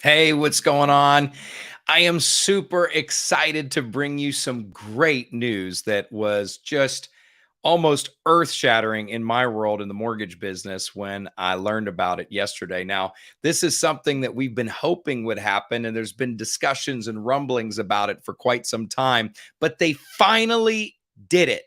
Hey, what's going on? I am super excited to bring you some great news that was just almost earth shattering in my world in the mortgage business when I learned about it yesterday. Now, this is something that we've been hoping would happen, and there's been discussions and rumblings about it for quite some time, but they finally did it.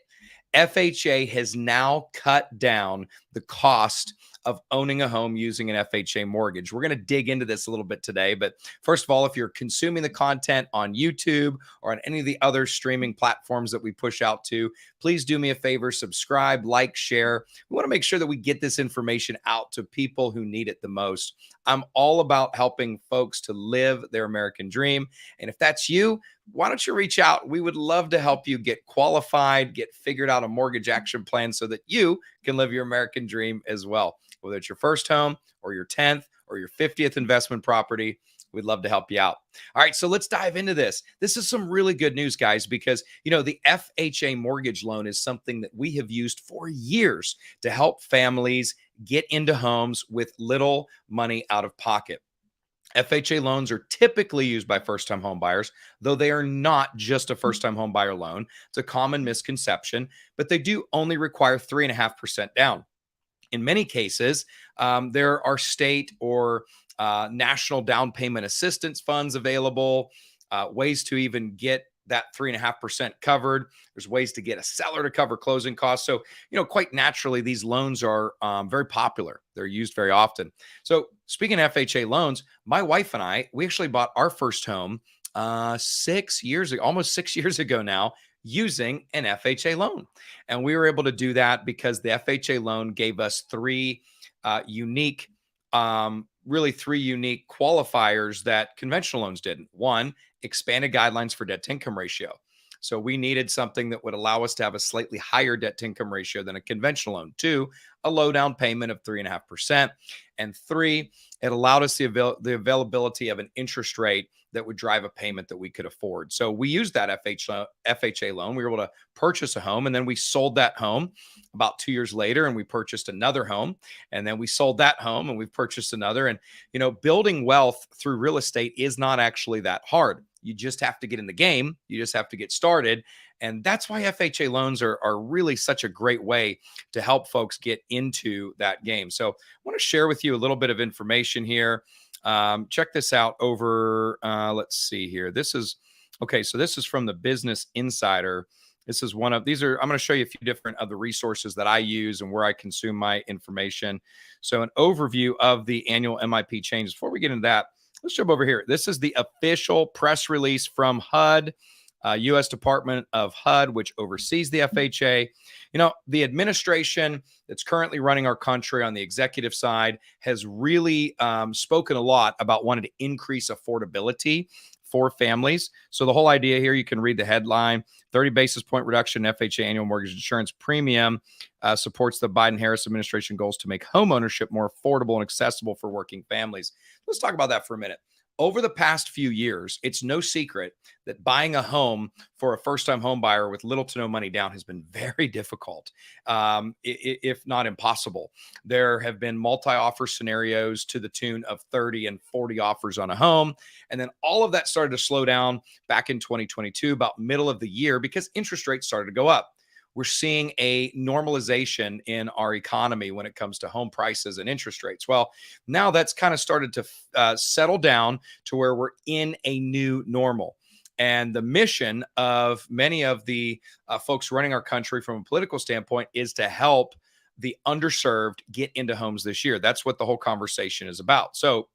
FHA has now cut down the cost of owning a home using an FHA mortgage. We're going to dig into this a little bit today. But first of all, if you're consuming the content on YouTube or on any of the other streaming platforms that we push out to, please do me a favor, subscribe, like, share. We want to make sure that we get this information out to people who need it the most. I'm all about helping folks to live their American dream. And if that's you, why don't you reach out? We would love to help you get qualified, get figured out a mortgage action plan so that you can live your American dream as well. Whether it's your first home or your 10th or your 50th investment property, we'd love to help you out. All right, so let's dive into this. This is some really good news, guys, because the FHA mortgage loan is something that we have used for years to help families get into homes with little money out of pocket. FHA loans are typically used by first-time home buyers, though they are not just a first-time home buyer loan. It's a common misconception, but they do only require 3.5% down. In many cases, there are state or national down payment assistance funds available, ways to even get that 3.5% covered. There's ways to get a seller to cover closing costs. So, quite naturally, these loans are very popular. They're used very often. So, speaking of FHA loans, my wife and I, we actually bought our first home 6 years ago, almost 6 years ago now, using an FHA loan. And we were able to do that because the FHA loan gave us three unique, really three unique qualifiers that conventional loans didn't. One, expanded guidelines for debt to income ratio. So we needed something that would allow us to have a slightly higher debt to income ratio than a conventional loan. Two, a low down payment of 3.5%. And three, it allowed us the availability of an interest rate that would drive a payment that we could afford. So we used that FHA loan. We were able to purchase a home, and then we sold that home about 2 years later, and we purchased another home, and then we sold that home, and we've purchased another. And building wealth through real estate is not actually that hard. You just have to get in the game. You just have to get started. And that's why FHA loans are really such a great way to help folks get into that game. So I want to share with you a little bit of information here. Check this out over, let's see here. This is from the Business Insider. This is I'm going to show you a few different of the resources that I use and where I consume my information. So an overview of the annual MIP changes. Before we get into that, let's jump over here. This is the official press release from HUD, U.S. Department of HUD, which oversees the FHA. The administration that's currently running our country on the executive side has really spoken a lot about wanting to increase affordability for families. So the whole idea here, you can read the headline: 30 basis point reduction in FHA annual mortgage insurance premium supports the Biden-Harris administration goals to make homeownership more affordable and accessible for working families. Let's talk about that for a minute. Over the past few years, it's no secret that buying a home for a first-time home buyer with little to no money down has been very difficult, if not impossible. There have been multi-offer scenarios to the tune of 30 and 40 offers on a home. And then all of that started to slow down back in 2022, about middle of the year, because interest rates started to go up. We're seeing a normalization in our economy when it comes to home prices and interest rates. Well, now that's kind of started to settle down to where we're in a new normal. And the mission of many of the folks running our country from a political standpoint is to help the underserved get into homes this year. That's what the whole conversation is about. So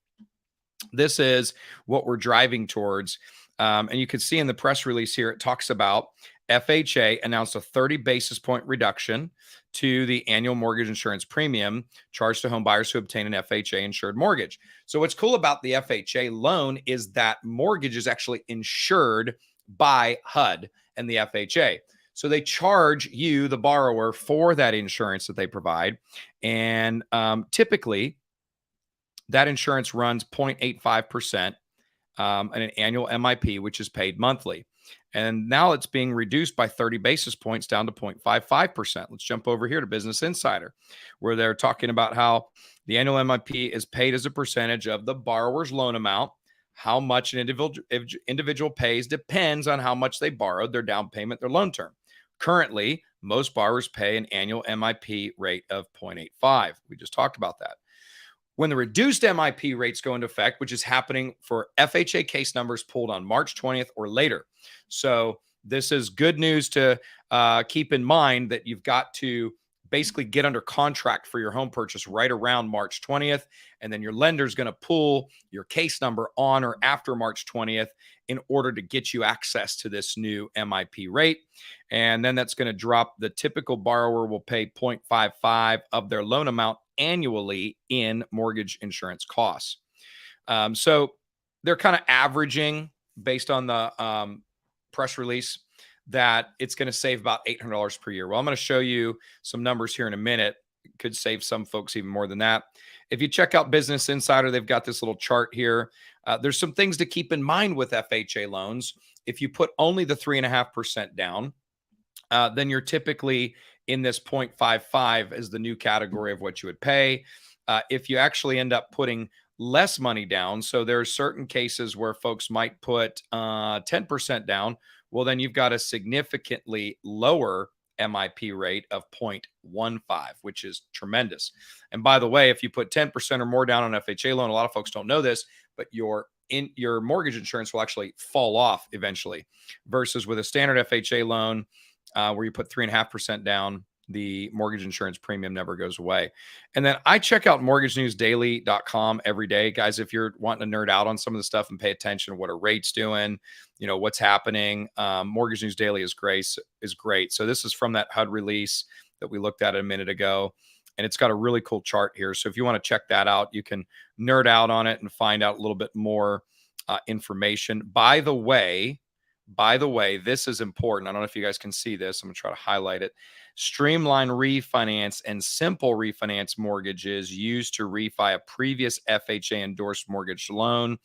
this is what we're driving towards. And you can see in the press release here, it talks about FHA announced a 30 basis point reduction to the annual mortgage insurance premium charged to home buyers who obtain an FHA insured mortgage. So what's cool about the FHA loan is that mortgage is actually insured by HUD and the FHA. So they charge you, the borrower, for that insurance that they provide. And typically, that insurance runs 0.85% and an annual MIP, which is paid monthly. And now it's being reduced by 30 basis points down to 0.55%. Let's jump over here to Business Insider, where they're talking about how the annual MIP is paid as a percentage of the borrower's loan amount, How much an individual pays depends on how much they borrowed, their down payment, their loan term. Currently, most borrowers pay an annual MIP rate of 0.85. We just talked about that. When the reduced MIP rates go into effect, which is happening for FHA case numbers pulled on March 20th or later. So this is good news to keep in mind, that you've got to basically get under contract for your home purchase right around March 20th. And then your lender's going to pull your case number on or after March 20th in order to get you access to this new MIP rate. And then that's going to drop. The typical borrower will pay 0.55 of their loan amount annually in mortgage insurance costs. So they're kind of averaging, based on the press release, that it's going to save about $800 per year. Well, I'm going to show you some numbers here in a minute. It could save some folks even more than that. If you check out Business Insider, they've got this little chart here. There's some things to keep in mind with FHA loans. If you put only the 3.5% down, then you're typically in this 0.55 as the new category of what you would pay. If you actually end up putting less money down, so there are certain cases where folks might put 10% down, well, then you've got a significantly lower MIP rate of 0.15, which is tremendous. And by the way, if you put 10% or more down on an FHA loan, a lot of folks don't know this, but your mortgage insurance will actually fall off eventually, versus with a standard FHA loan, where you put 3.5% down, the mortgage insurance premium never goes away. And then I check out mortgagenewsdaily.com every day, guys. If you're wanting to nerd out on some of the stuff and pay attention to what are rates doing, what's happening, Mortgage News Daily is great. So this is from that HUD release that we looked at a minute ago, and it's got a really cool chart here. So if you want to check that out, you can nerd out on it and find out a little bit more information. By the way, this is important. I don't know if you guys can see this. I'm going to try to highlight it. Streamline refinance and simple refinance mortgages used to refi a previous FHA endorsed mortgage loan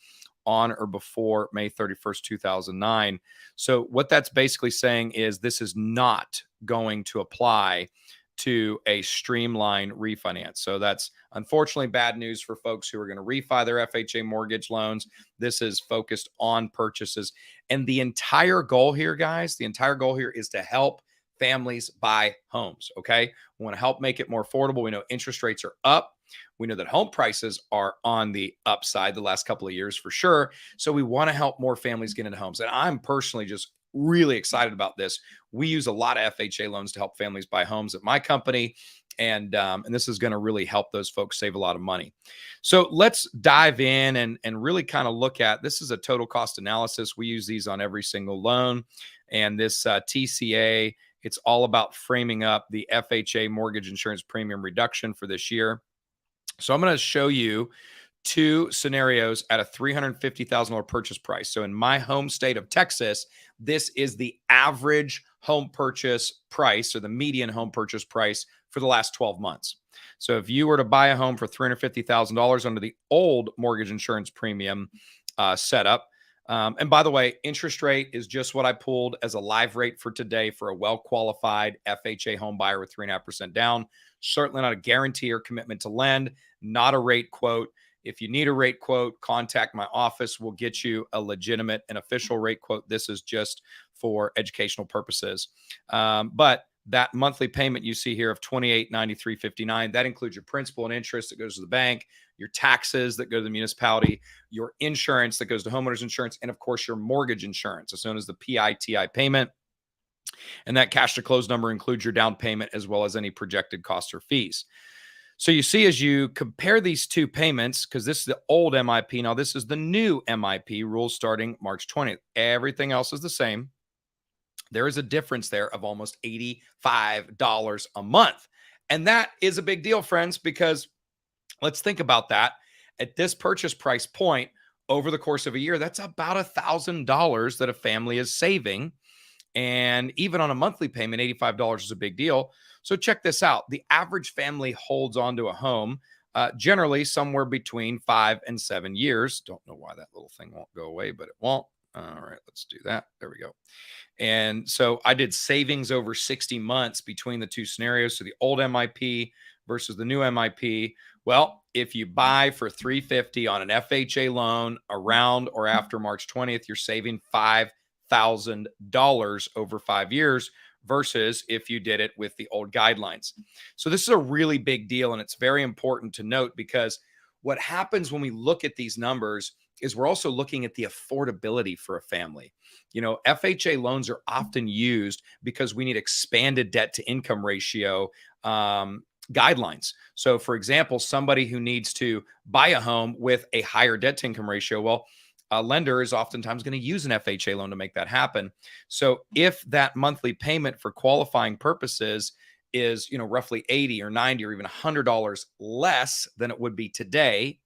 on or before May 31st, 2009. So what that's basically saying is this is not going to apply to a streamline refinance. So that's unfortunately bad news for folks who are going to refi their FHA mortgage loans. This is focused on purchases. And the entire goal here, guys, is to help families buy homes, okay? We want to help make it more affordable. We know interest rates are up. We know that home prices are on the upside the last couple of years for sure. So we want to help more families get into homes. And I'm personally just really excited about this. We use a lot of FHA loans to help families buy homes at my company. And this is going to really help those folks save a lot of money. So let's dive in and really kind of look at, this is a total cost analysis. We use these on every single loan. And this TCA, it's all about framing up the FHA mortgage insurance premium reduction for this year. So I'm going to show you two scenarios at a $350,000 purchase price. So in my home state of Texas, this is the average home purchase price, or the median home purchase price for the last 12 months. So if you were to buy a home for $350,000 under the old mortgage insurance premium setup, and by the way, interest rate is just what I pulled as a live rate for today for a well-qualified FHA home buyer with 3.5% down. Certainly not a guarantee or commitment to lend, not a rate quote. If you need a rate quote, contact my office. We'll get you a legitimate and official rate quote. This is just for educational purposes. But that monthly payment you see here of $28.93.59, that includes your principal and interest that goes to the bank, your taxes that go to the municipality, your insurance that goes to homeowners insurance, and of course your mortgage insurance, as known as the PITI payment. And that cash to close number includes your down payment as well as any projected costs or fees. So you see, as you compare these two payments, because this is the old MIP, now this is the new MIP rules starting March 20th. Everything else is the same. There is a difference there of almost $85 a month. And that is a big deal, friends, because let's think about that. At this purchase price point, over the course of a year, that's about $1,000 that a family is saving. And even on a monthly payment, $85 is a big deal. So check this out. The average family holds onto a home generally somewhere between 5 and 7 years. Don't know why that little thing won't go away, but it won't. All right, let's do that. There we go. And so I did savings over 60 months between the two scenarios. So the old MIP versus the new MIP. Well, if you buy for 350 on an FHA loan around or after March 20th, you're saving $5,000 over 5 years versus if you did it with the old guidelines. So this is a really big deal, and it's very important to note because what happens when we look at these numbers is we're also looking at the affordability for a family. FHA loans are often used because we need expanded debt to income ratio guidelines. So, for example, somebody who needs to buy a home with a higher debt to income ratio, well, a lender is oftentimes going to use an FHA loan to make that happen. So, if that monthly payment for qualifying purposes is, roughly 80 or 90 or even $100 less than it would be today,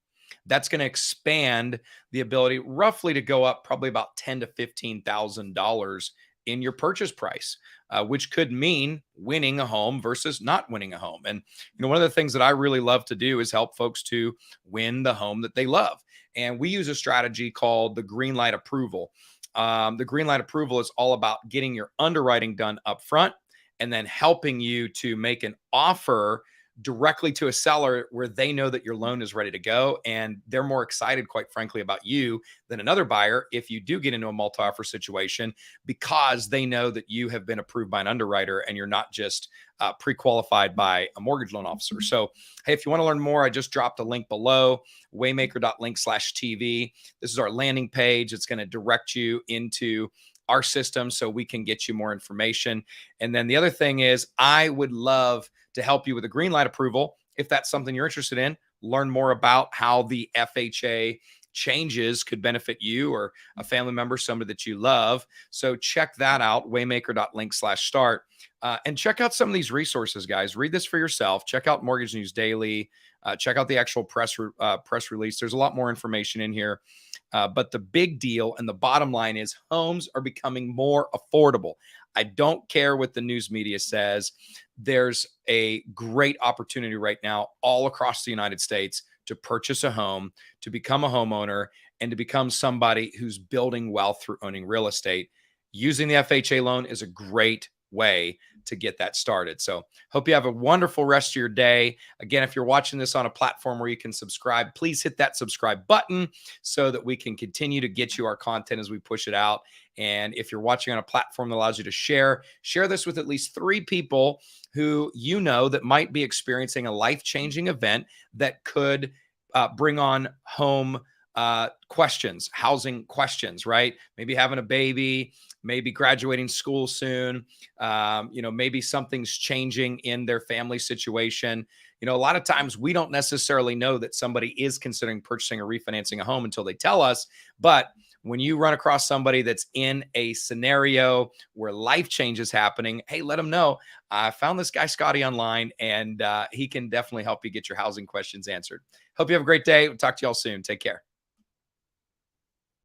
that's going to expand the ability roughly to go up probably about $10,000 to $15,000 in your purchase price, which could mean winning a home versus not winning a home. And one of the things that I really love to do is help folks to win the home that they love. And we use a strategy called the green light approval. The green light approval is all about getting your underwriting done up front and then helping you to make an offer directly to a seller where they know that your loan is ready to go and they're more excited, quite frankly, about you than another buyer if you do get into a multi-offer situation, because they know that you have been approved by an underwriter and you're not just pre-qualified by a mortgage loan officer. So, hey, if you want to learn more, I just dropped a link below, waymaker.link/TV. This is our landing page. It's going to direct you into our system so we can get you more information. And then the other thing is, I would love to help you with a green light approval. If that's something you're interested in, learn more about how the FHA changes could benefit you or a family member, somebody that you love. So check that out, waymaker.link/start. And check out some of these resources, guys. Read this for yourself. Check out Mortgage News Daily. Check out the actual press release. There's a lot more information in here. But the big deal and the bottom line is homes are becoming more affordable. I don't care what the news media says. There's a great opportunity right now all across the United States to purchase a home, to become a homeowner, and to become somebody who's building wealth through owning real estate. Using the FHA loan is a great way to get that started. So hope you have a wonderful rest of your day. Again, if you're watching this on a platform where you can subscribe, please hit that subscribe button so that we can continue to get you our content as we push it out. And if you're watching on a platform that allows you to share this with at least 3 people who you know that might be experiencing a life-changing event that could bring on home questions, housing questions, right? Maybe having a baby, maybe graduating school soon, maybe something's changing in their family situation. A lot of times we don't necessarily know that somebody is considering purchasing or refinancing a home until they tell us. But when you run across somebody that's in a scenario where life change is happening, hey, let them know. I found this guy, Scotty, online, and he can definitely help you get your housing questions answered. Hope you have a great day. We'll talk to y'all soon. Take care.